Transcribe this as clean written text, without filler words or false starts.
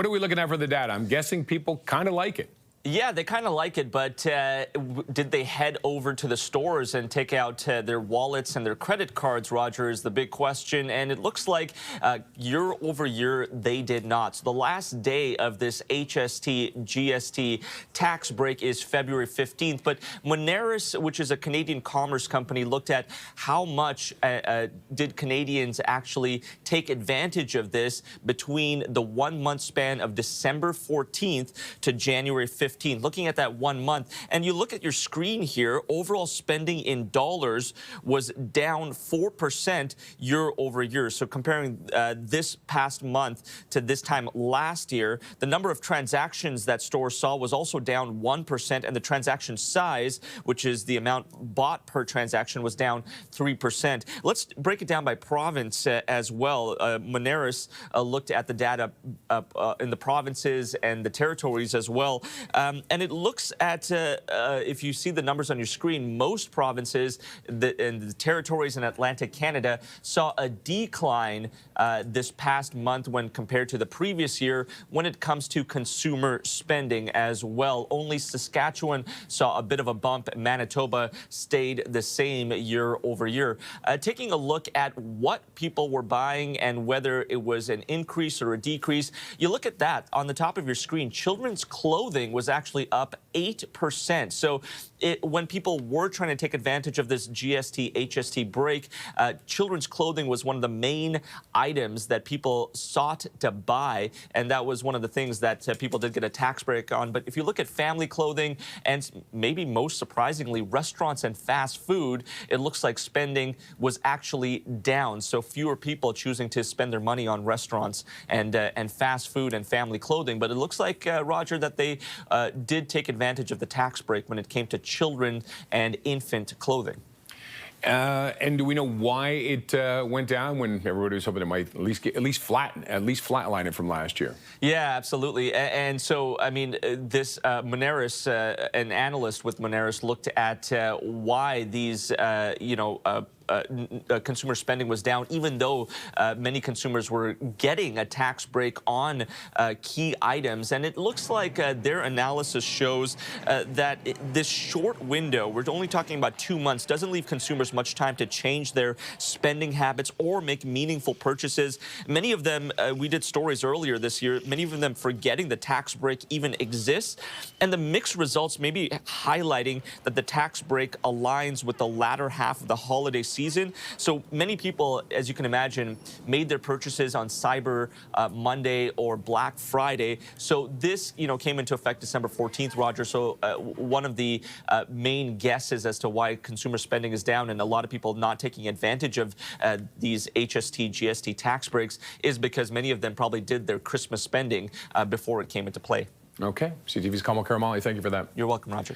What are we looking at for the data? I'm guessing people kind of like it. Yeah, they kind of like it, but did they head over to the stores and take out their wallets and their credit cards, Roger, is the big question. And it looks like year over year, they did not. So the last day of this HST, GST tax break is February 15th. But Moneris, which is a Canadian commerce company, looked at how much did Canadians actually take advantage of this between the 1 month span of December 14th to January 15th. Looking at that 1 month, and you look at your screen here, overall spending in dollars was down 4% year over year. So comparing this past month to this time last year, the number of transactions that stores saw was also down 1%, and the transaction size, which is the amount bought per transaction, was down 3%. Let's break it down by province as well. Moneris looked at the data in the provinces and the territories as well. And it looks at, if you see the numbers on your screen, most provinces and the territories in Atlantic Canada saw a decline this past month when compared to the previous year when it comes to consumer spending as well. Only Saskatchewan saw a bit of a bump. Manitoba stayed the same year over year. Taking a look at what people were buying and whether it was an increase or a decrease, you look at that on the top of your screen. Children's clothing was actually up 8%. So when people were trying to take advantage of this GST, HST break, children's clothing was one of the main items that people sought to buy. And that was one of the things that people did get a tax break on. But if you look at family clothing and maybe most surprisingly, restaurants and fast food, it looks like spending was actually down. So fewer people choosing to spend their money on restaurants and fast food and family clothing. But it looks like, Roger, that they did take advantage of the tax break when it came to children and infant clothing. And do we know why it went down when everybody was hoping it might at least flatline it from last year? Yeah, absolutely. And so, I mean, this Moneris, an analyst with Moneris, looked at why these, consumer spending was down, even though many consumers were getting a tax break on key items. And it looks like their analysis shows that this short window, we're only talking about 2 months, doesn't leave consumers much time to change their spending habits or make meaningful purchases. Many of them, we did stories earlier this year, many of them forgetting the tax break even exists. And the mixed results maybe highlighting that the tax break aligns with the latter half of the holiday season. So many people, as you can imagine, made their purchases on Cyber Monday or Black Friday. So this, came into effect December 14th, Roger. So one of the main guesses as to why consumer spending is down and a lot of people not taking advantage of these HST, GST tax breaks is because many of them probably did their Christmas spending before it came into play. Okay. CTV's Kamil Karamali, thank you for that. You're welcome, Roger.